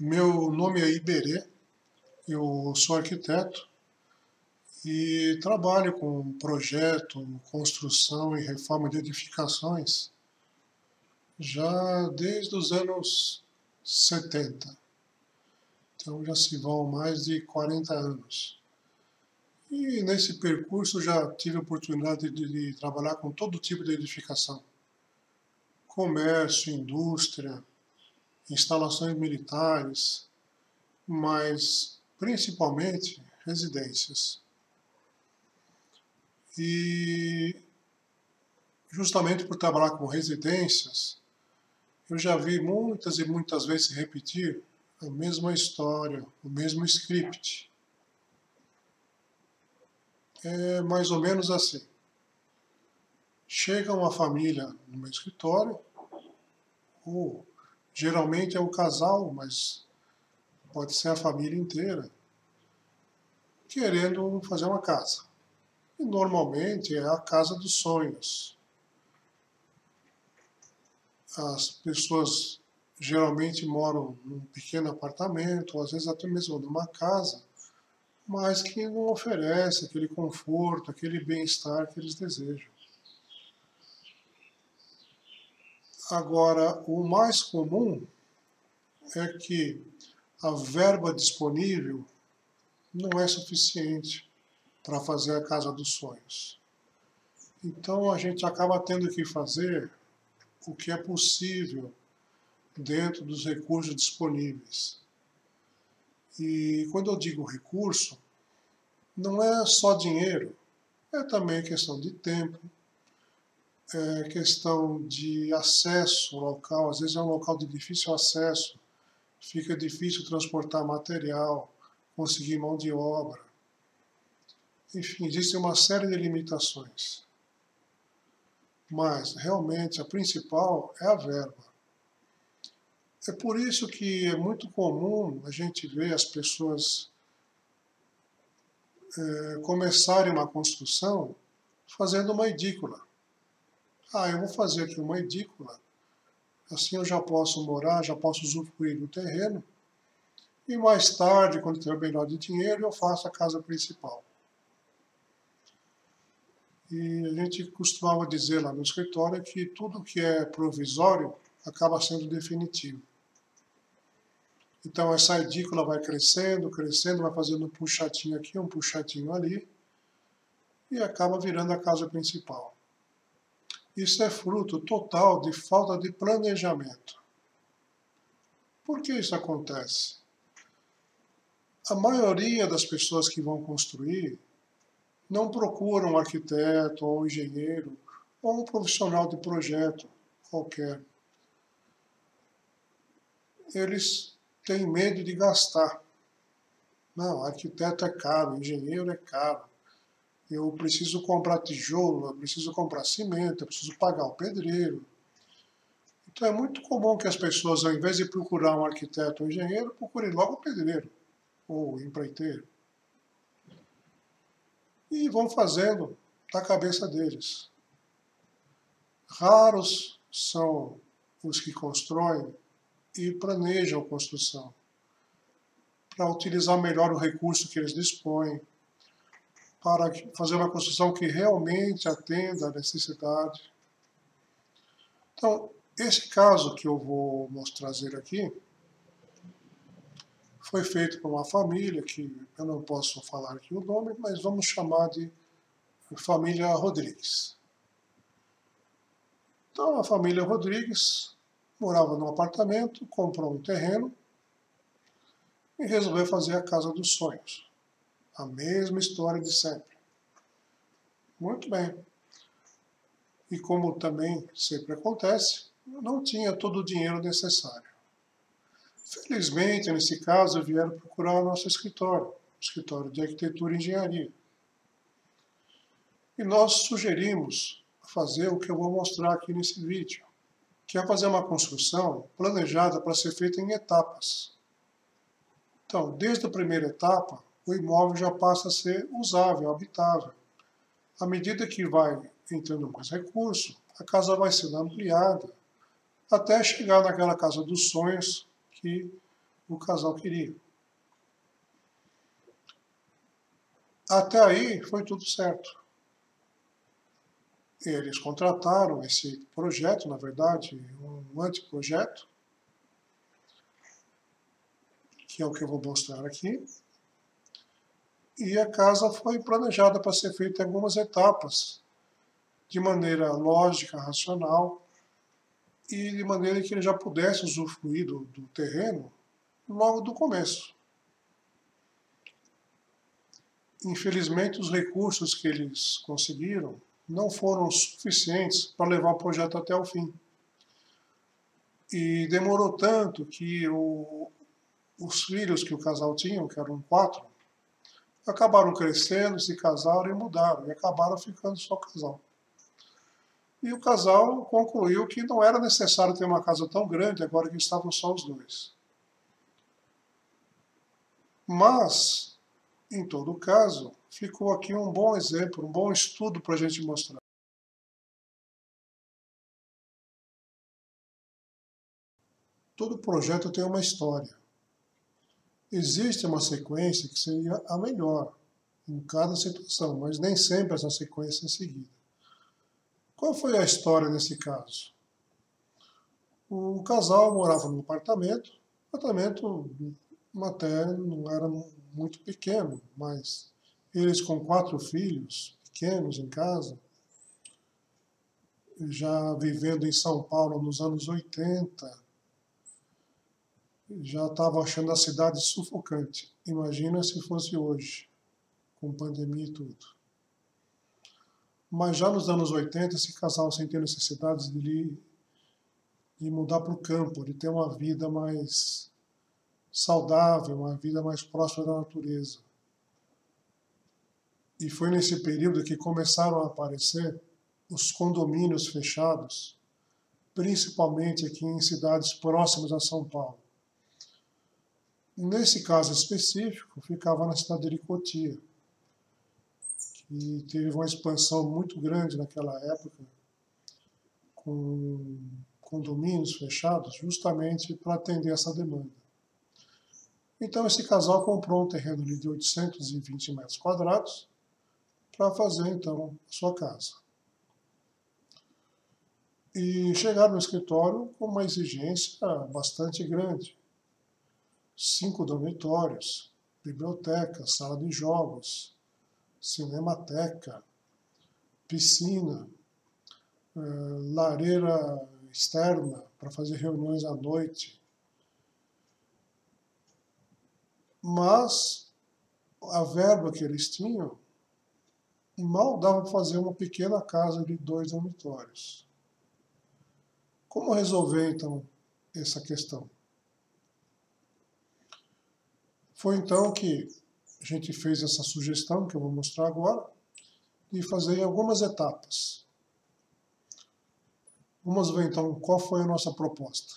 Meu nome é Iberê, eu sou arquiteto e trabalho com projeto, construção e reforma de edificações já desde os anos 70. Então já se vão mais de 40 anos. E nesse percurso já tive a oportunidade de trabalhar com todo tipo de edificação. Comércio, indústria, instalações militares, mas principalmente residências. E justamente por trabalhar com residências, eu já vi muitas e muitas vezes se repetir a mesma história, o mesmo script. É mais ou menos assim. Chega uma família no meu escritório, ou geralmente é o casal, mas pode ser a família inteira, querendo fazer uma casa. E normalmente é a casa dos sonhos. As pessoas geralmente moram num pequeno apartamento, ou às vezes até mesmo numa casa, mas que não oferece aquele conforto, aquele bem-estar que eles desejam. Agora, o mais comum é que a verba disponível não é suficiente para fazer a casa dos sonhos. Então a gente acaba tendo que fazer o que é possível dentro dos recursos disponíveis. E quando eu digo recurso, não é só dinheiro, é também questão de tempo, é questão de acesso ao local. Às vezes é um local de difícil acesso, fica difícil transportar material, conseguir mão de obra. Enfim, existe uma série de limitações. Mas, realmente, a principal é a verba. É por isso que é muito comum a gente ver as pessoas começarem uma construção fazendo uma edícula. Eu vou fazer aqui uma edícula, assim eu já posso morar, já posso usufruir do terreno, e mais tarde, quando tiver melhor de dinheiro, eu faço a casa principal. E a gente costumava dizer lá no escritório que tudo que é provisório acaba sendo definitivo. Então essa edícula vai crescendo, crescendo, vai fazendo um puxadinho aqui, um puxadinho ali, e acaba virando a casa principal. Isso é fruto total de falta de planejamento. Por que isso acontece? A maioria das pessoas que vão construir não procuram um arquiteto ou um engenheiro ou um profissional de projeto qualquer. Eles têm medo de gastar. Não, arquiteto é caro, engenheiro é caro. Eu preciso comprar tijolo, eu preciso comprar cimento, eu preciso pagar o pedreiro. Então é muito comum que as pessoas, ao invés de procurar um arquiteto ou engenheiro, procurem logo o pedreiro ou o empreiteiro. E vão fazendo da cabeça deles. Raros são os que constroem e planejam a construção, para utilizar melhor o recurso que eles dispõem, para fazer uma construção que realmente atenda à necessidade. Então, esse caso que eu vou trazer aqui foi feito por uma família, que eu não posso falar aqui o nome, mas vamos chamar de família Rodrigues. Então, a família Rodrigues morava num apartamento, comprou um terreno e resolveu fazer a casa dos sonhos. A mesma história de sempre. Muito bem. E como também sempre acontece, não tinha todo o dinheiro necessário. Felizmente, nesse caso, vieram procurar o nosso escritório de arquitetura e engenharia. E nós sugerimos fazer o que eu vou mostrar aqui nesse vídeo, que é fazer uma construção planejada para ser feita em etapas. Então, desde a primeira etapa, o imóvel já passa a ser usável, habitável. À medida que vai entrando mais recurso, a casa vai sendo ampliada, até chegar naquela casa dos sonhos que o casal queria. Até aí foi tudo certo. Eles contrataram esse projeto, na verdade, um anteprojeto, que é o que eu vou mostrar aqui. E a casa foi planejada para ser feita em algumas etapas, de maneira lógica, racional, e de maneira que ele já pudesse usufruir do terreno logo do começo. Infelizmente, os recursos que eles conseguiram não foram suficientes para levar o projeto até o fim. E demorou tanto que os filhos que o casal tinha, que eram 4, acabaram crescendo, se casaram e mudaram, e acabaram ficando só casal. E o casal concluiu que não era necessário ter uma casa tão grande, agora que estavam só os dois. Mas, em todo caso, ficou aqui um bom exemplo, um bom estudo para a gente mostrar. Todo projeto tem uma história. Existe uma sequência que seria a melhor em cada situação, mas nem sempre essa sequência é seguida. Qual foi a história nesse caso? O casal morava num apartamento até não era muito pequeno, mas eles com 4 filhos pequenos em casa, já vivendo em São Paulo nos anos 80, já estavam achando a cidade sufocante. Imagina se fosse hoje, com pandemia e tudo. Mas já nos anos 80, esse casal sem ter necessidades de mudar para o campo, de ter uma vida mais saudável, uma vida mais próxima da natureza. E foi nesse período que começaram a aparecer os condomínios fechados, principalmente aqui em cidades próximas a São Paulo. Nesse caso específico, ficava na cidade de Cotia, que teve uma expansão muito grande naquela época, com condomínios fechados, justamente para atender essa demanda. Então, esse casal comprou um terreno ali de 820 metros quadrados para fazer, então, a sua casa. E chegaram no escritório com uma exigência bastante grande. 5 dormitórios, biblioteca, sala de jogos, cinemateca, piscina, lareira externa para fazer reuniões à noite. Mas a verba que eles tinham mal dava para fazer uma pequena casa de 2 dormitórios. Como resolver, então, essa questão? Foi então que a gente fez essa sugestão, que eu vou mostrar agora, de fazer em algumas etapas. Vamos ver então qual foi a nossa proposta.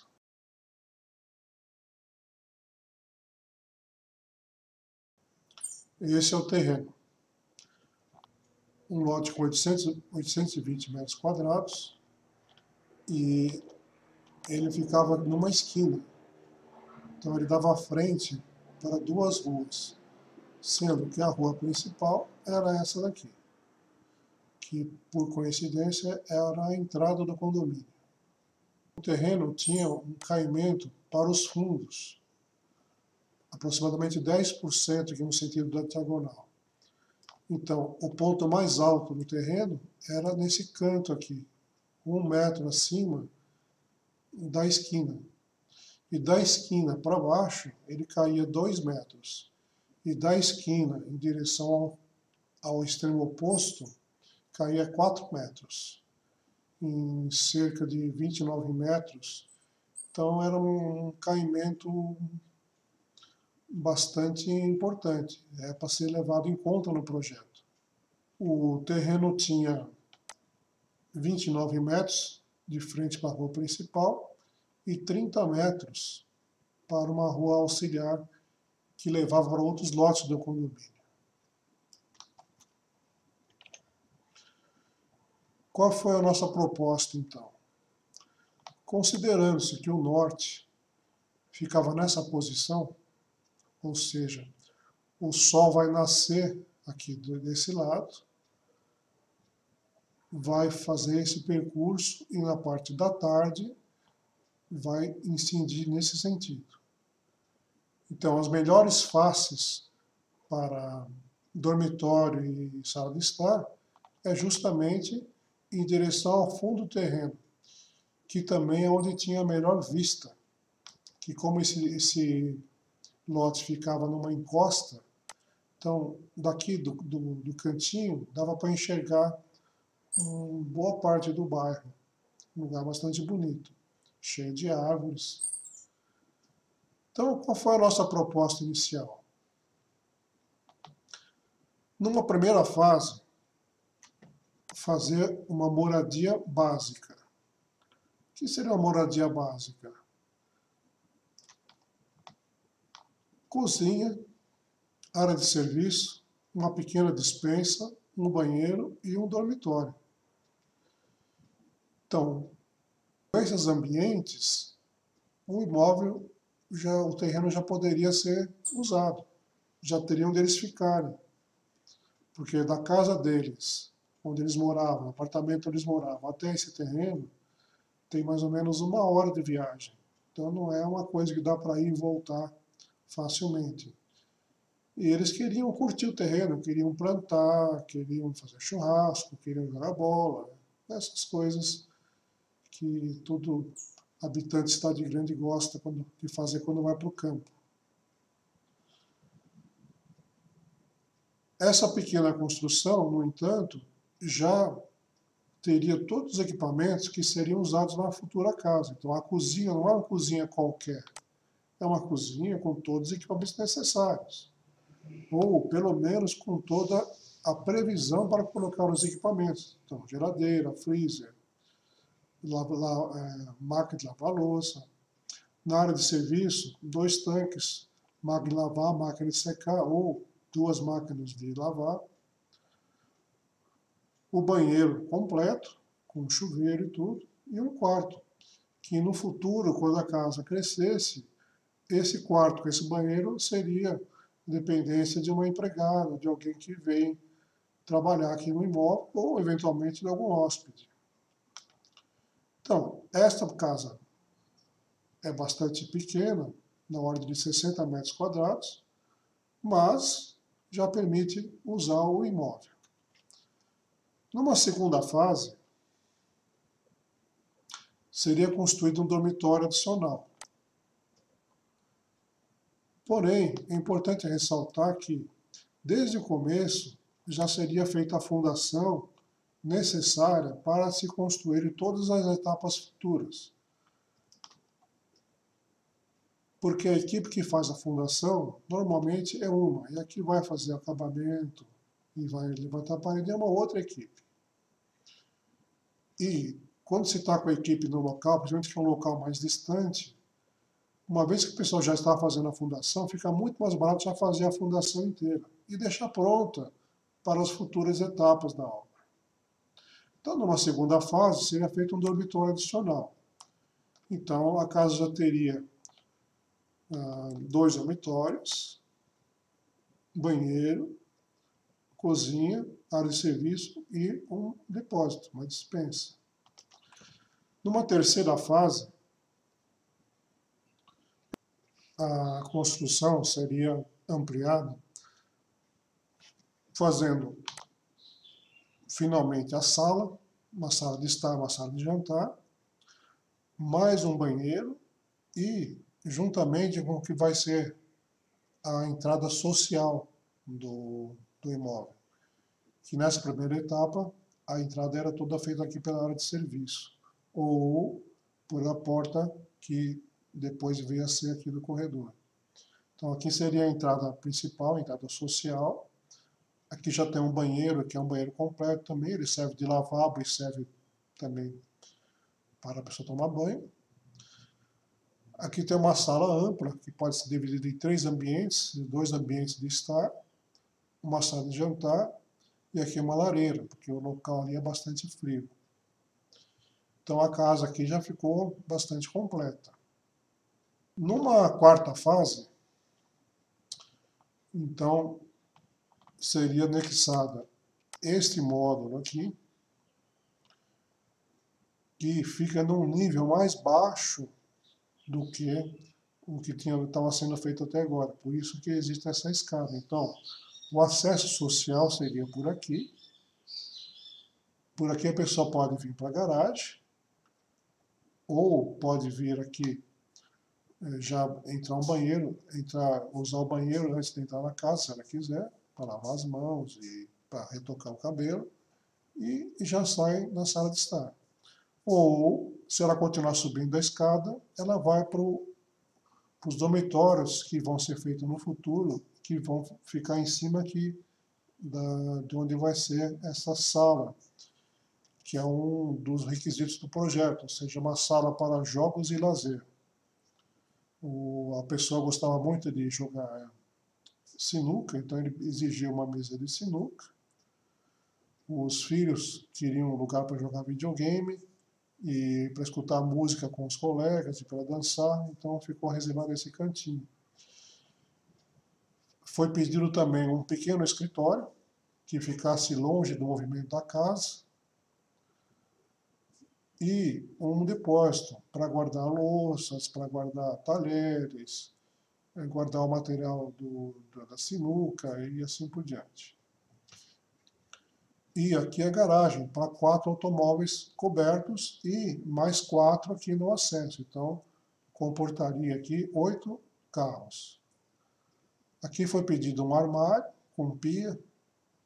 Esse é o terreno. Um lote com 820 metros quadrados e ele ficava numa esquina. Então ele dava frente para 2 ruas, sendo que a rua principal era essa daqui, que por coincidência era a entrada do condomínio. O terreno tinha um caimento para os fundos, aproximadamente 10% aqui no sentido da diagonal. Então, o ponto mais alto do terreno era nesse canto aqui, 1 metro acima da esquina. E da esquina para baixo, ele caía 2 metros. E da esquina em direção ao extremo oposto, caía 4 metros. Em cerca de 29 metros. Então, era um caimento bastante importante, para ser levado em conta no projeto. O terreno tinha 29 metros de frente para a rua principal e 30 metros para uma rua auxiliar que levava para outros lotes do condomínio. Qual foi a nossa proposta, então? Considerando-se que o norte ficava nessa posição, ou seja, o sol vai nascer aqui desse lado, vai fazer esse percurso e na parte da tarde vai incidir nesse sentido. Então, as melhores faces para dormitório e sala de estar é justamente em direção ao fundo do terreno, que também é onde tinha a melhor vista, que como esse lote ficava numa encosta, então daqui do cantinho dava para enxergar boa parte do bairro, um lugar bastante bonito, cheio de árvores. Então, qual foi a nossa proposta inicial? Numa primeira fase, fazer uma moradia básica. O que seria uma moradia básica? Cozinha, área de serviço, uma pequena despensa, um banheiro e um dormitório. Então, com esses ambientes, o imóvel, o terreno já poderia ser usado, já teria onde eles ficarem. Porque da casa deles, onde eles moravam, no apartamento onde eles moravam, até esse terreno, tem mais ou menos 1 hora de viagem. Então não é uma coisa que dá para ir e voltar facilmente. E eles queriam curtir o terreno, queriam plantar, queriam fazer churrasco, queriam jogar bola, essas coisas que todo habitante de cidade grande gosta de fazer quando vai para o campo. Essa pequena construção, no entanto, já teria todos os equipamentos que seriam usados na futura casa. Então a cozinha não é uma cozinha qualquer, é uma cozinha com todos os equipamentos necessários, ou pelo menos com toda a previsão para colocar os equipamentos. Então geladeira, freezer, máquina de lavar louça. Na área de serviço, 2 tanques, máquina de lavar, máquina de secar, ou 2 máquinas de lavar. O banheiro completo, com chuveiro e tudo, e um quarto, que no futuro, quando a casa crescesse, esse quarto com esse banheiro seria dependência de uma empregada, de alguém que vem trabalhar aqui no imóvel, ou eventualmente de algum hóspede. Então, esta casa é bastante pequena, na ordem de 60 metros quadrados, mas já permite usar o imóvel. Numa segunda fase, seria construído um dormitório adicional. Porém, é importante ressaltar que, desde o começo, já seria feita a fundação necessária para se construir todas as etapas futuras. Porque a equipe que faz a fundação, normalmente é uma, e a que vai fazer acabamento e vai levantar a parede é uma outra equipe. E quando se está com a equipe no local, principalmente que é um local mais distante, uma vez que o pessoal já está fazendo a fundação, fica muito mais barato já fazer a fundação inteira e deixar pronta para as futuras etapas da obra. Então, numa segunda fase, seria feito um dormitório adicional. Então, a casa já teria 2 dormitórios, banheiro, cozinha, área de serviço e um depósito, uma despensa. Numa terceira fase, a construção seria ampliada, fazendo finalmente a sala, uma sala de estar, uma sala de jantar, mais um banheiro e, juntamente com o que vai ser a entrada social do imóvel. Que nessa primeira etapa, a entrada era toda feita aqui pela área de serviço, ou por a porta que depois veio a ser aqui do corredor. Então aqui seria a entrada principal, a entrada social. Aqui já tem um banheiro, que é um banheiro completo também, ele serve de lavabo e serve também para a pessoa tomar banho. Aqui tem uma sala ampla, que pode ser dividida em 3 ambientes, 2 ambientes de estar, uma sala de jantar, e aqui uma lareira, porque o local ali é bastante frio. Então a casa aqui já ficou bastante completa. Numa quarta fase, então, seria anexada este módulo aqui, que fica num nível mais baixo do que o que estava sendo feito até agora. Por isso que existe essa escada. Então, o acesso social seria por aqui. Por aqui a pessoa pode vir para a garagem, ou pode vir aqui já entrar um banheiro, usar o banheiro antes de entrar na casa, se ela quiser, para lavar as mãos e para retocar o cabelo, e já sai na sala de estar. Ou, se ela continuar subindo a escada, ela vai para os dormitórios que vão ser feitos no futuro, que vão ficar em cima aqui de onde vai ser essa sala, que é um dos requisitos do projeto, ou seja, uma sala para jogos e lazer. A pessoa gostava muito de jogar sinuca, então ele exigia uma mesa de sinuca. Os filhos queriam um lugar para jogar videogame e para escutar música com os colegas e para dançar, então ficou reservado esse cantinho. Foi pedido também um pequeno escritório que ficasse longe do movimento da casa e um depósito para guardar louças, para guardar talheres, guardar o material da sinuca e assim por diante. E aqui a garagem para 4 automóveis cobertos e mais 4 aqui no acesso. Então, comportaria aqui 8 carros. Aqui foi pedido um armário com pia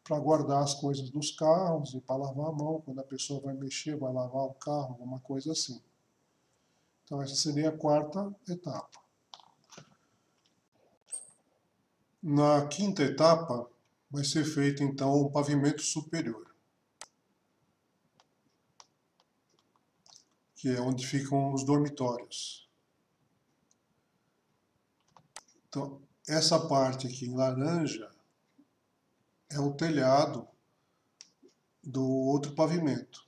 para guardar as coisas dos carros e para lavar a mão. Quando a pessoa vai mexer, vai lavar o carro, alguma coisa assim. Então, essa seria a quarta etapa. Na quinta etapa, vai ser feito então um pavimento superior, que é onde ficam os dormitórios. Então, essa parte aqui em laranja é o telhado do outro pavimento,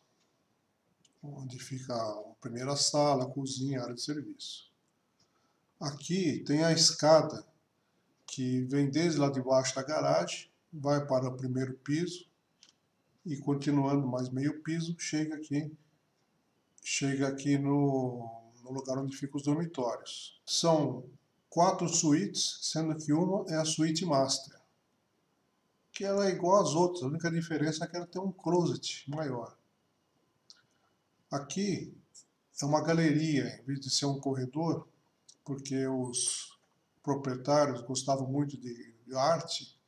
onde fica a primeira sala, a cozinha, a área de serviço. Aqui tem a escada que vem desde lá de baixo da garagem, vai para o primeiro piso e continuando mais meio piso, chega aqui no lugar onde ficam os dormitórios. São 4 suítes, sendo que uma é a suíte master, que ela é igual às outras, a única diferença é que ela tem um closet maior. Aqui é uma galeria, em vez de ser um corredor, porque os proprietários gostavam muito de arte,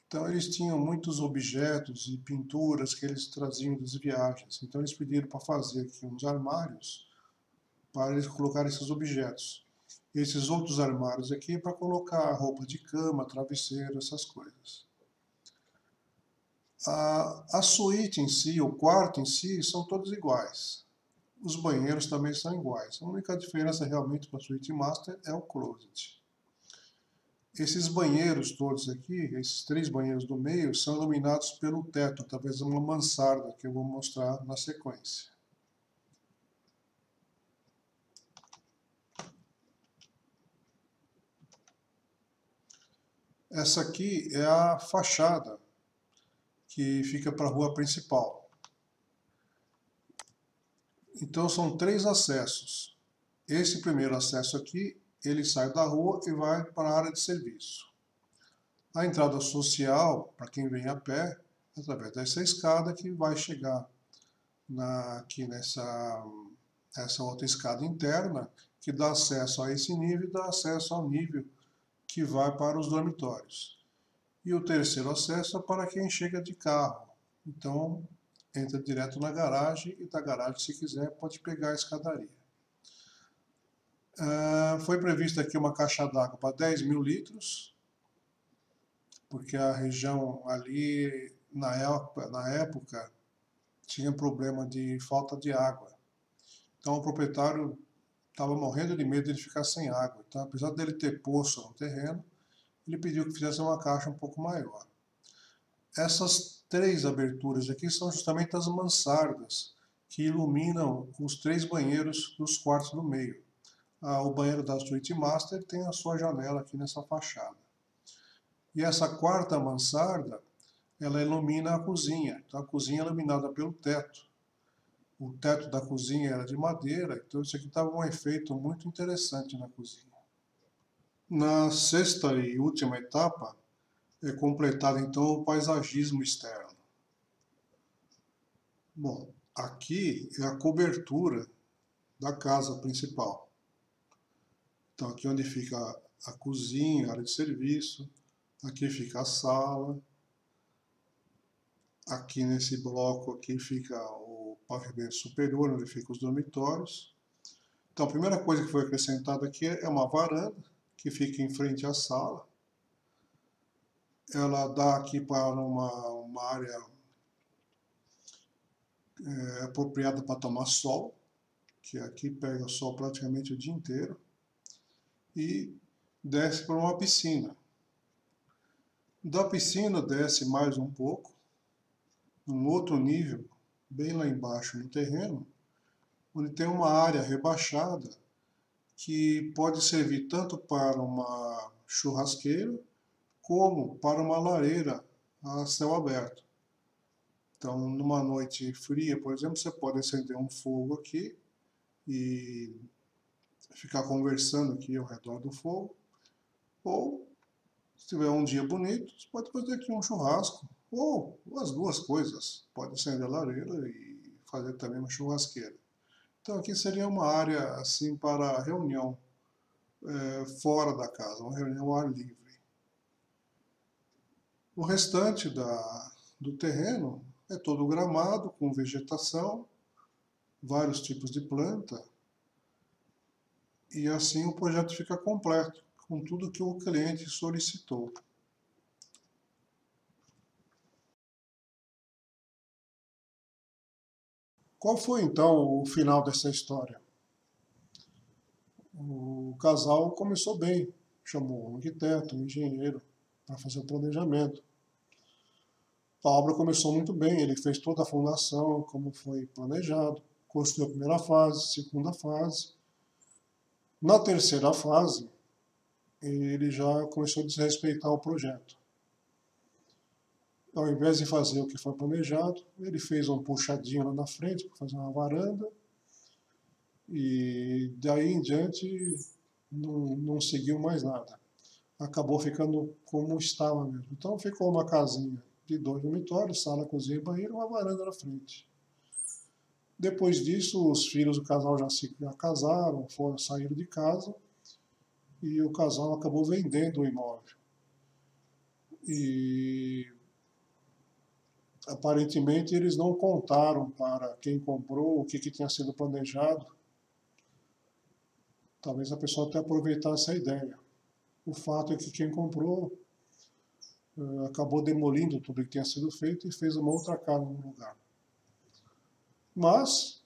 então eles tinham muitos objetos e pinturas que eles traziam das viagens. Então eles pediram para fazer aqui uns armários para eles colocarem esses objetos. Esses outros armários aqui é para colocar roupa de cama, travesseiro, essas coisas. A suíte em si, o quarto em si, são todos iguais. Os banheiros também são iguais. A única diferença realmente para a suíte master é o closet. Esses banheiros todos aqui, esses 3 banheiros do meio, são iluminados pelo teto, através de uma mansarda, que eu vou mostrar na sequência. Essa aqui é a fachada que fica para a rua principal. Então são 3 acessos. Esse primeiro acesso aqui, ele sai da rua e vai para a área de serviço. A entrada social, para quem vem a pé, através dessa escada que vai chegar aqui essa outra escada interna, que dá acesso a esse nível e dá acesso ao nível que vai para os dormitórios. E o terceiro acesso é para quem chega de carro. Então, entra direto na garagem e da garagem, se quiser, pode pegar a escadaria. Foi prevista aqui uma caixa d'água para 10 mil litros, porque a região ali, na época, tinha problema de falta de água. Então, o proprietário estava morrendo de medo de ficar sem água. Então, apesar dele ter poço no terreno, ele pediu que fizesse uma caixa um pouco maior. Essas 3 aberturas aqui são justamente as mansardas, que iluminam os 3 banheiros dos quartos do meio. O banheiro da suíte master tem a sua janela aqui nessa fachada. E essa quarta mansarda, ela ilumina a cozinha. Então a cozinha é iluminada pelo teto. O teto da cozinha era de madeira, então isso aqui estava um efeito muito interessante na cozinha. Na sexta e última etapa, é completado então o paisagismo externo. Bom, aqui é a cobertura da casa principal. Então aqui é onde fica a cozinha, a área de serviço, aqui fica a sala, aqui nesse bloco aqui fica o pavimento superior, onde ficam os dormitórios. Então a primeira coisa que foi acrescentada aqui é uma varanda, que fica em frente à sala. Ela dá aqui para uma área apropriada para tomar sol, que aqui pega sol praticamente o dia inteiro, e desce para uma piscina. Da piscina desce mais um pouco, num outro nível, bem lá embaixo no terreno, onde tem uma área rebaixada que pode servir tanto para uma churrasqueira como para uma lareira a céu aberto. Então, numa noite fria, por exemplo, você pode acender um fogo aqui e ficar conversando aqui ao redor do fogo. Ou, se tiver um dia bonito, você pode fazer aqui um churrasco. Ou as duas coisas. Pode acender a lareira e fazer também uma churrasqueira. Então, aqui seria uma área assim para reunião fora da casa, uma reunião ao ar livre. O restante do terreno é todo gramado, com vegetação, vários tipos de planta, e assim o projeto fica completo, com tudo que o cliente solicitou. Qual foi então o final dessa história? O casal começou bem, chamou um arquiteto, um engenheiro, para fazer o planejamento. A obra começou muito bem, ele fez toda a fundação, como foi planejado, construiu a primeira fase, segunda fase. Na terceira fase, ele já começou a desrespeitar o projeto. Ao invés de fazer o que foi planejado, ele fez um puxadinho lá na frente para fazer uma varanda, e daí em diante não seguiu mais nada. Acabou ficando como estava mesmo. Então ficou uma casinha de 2 dormitórios, sala, cozinha e banheiro, uma varanda na frente. Depois disso, os filhos do casal já casaram, saíram de casa, e o casal acabou vendendo o imóvel. E aparentemente eles não contaram para quem comprou o que tinha sido planejado. Talvez a pessoa até aproveitasse a ideia. O fato é que quem comprou acabou demolindo tudo que tinha sido feito e fez uma outra casa no lugar. Mas,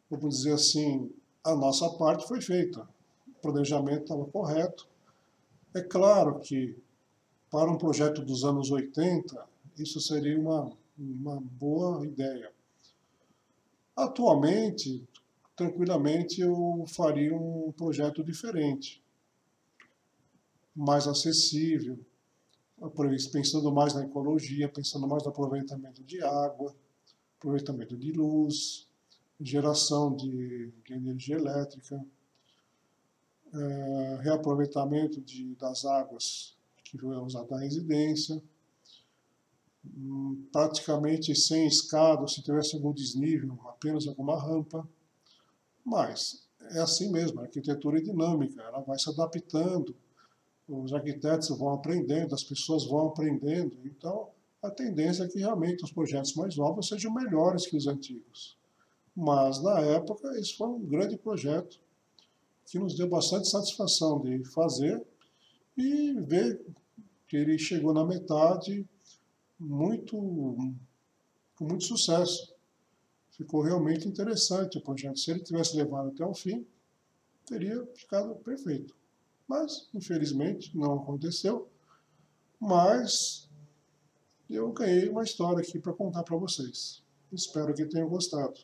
vamos dizer assim, a nossa parte foi feita. O planejamento estava correto. É claro que, para um projeto dos anos 80, isso seria uma boa ideia. Atualmente, tranquilamente, eu faria um projeto diferente, mais acessível, pensando mais na ecologia, pensando mais no aproveitamento de água, aproveitamento de luz, geração de energia elétrica, reaproveitamento das águas que foi usada na residência, praticamente sem escada, se tivesse algum desnível, apenas alguma rampa. Mas é assim mesmo, a arquitetura é dinâmica, ela vai se adaptando, os arquitetos vão aprendendo, as pessoas vão aprendendo, então a tendência é que realmente os projetos mais novos sejam melhores que os antigos. Mas na época esse foi um grande projeto que nos deu bastante satisfação de fazer e ver que ele chegou na metade com muito sucesso. Ficou realmente interessante o projeto. Se ele tivesse levado até o fim, teria ficado perfeito. Mas, infelizmente, não aconteceu. Mas eu ganhei uma história aqui para contar para vocês. Espero que tenham gostado.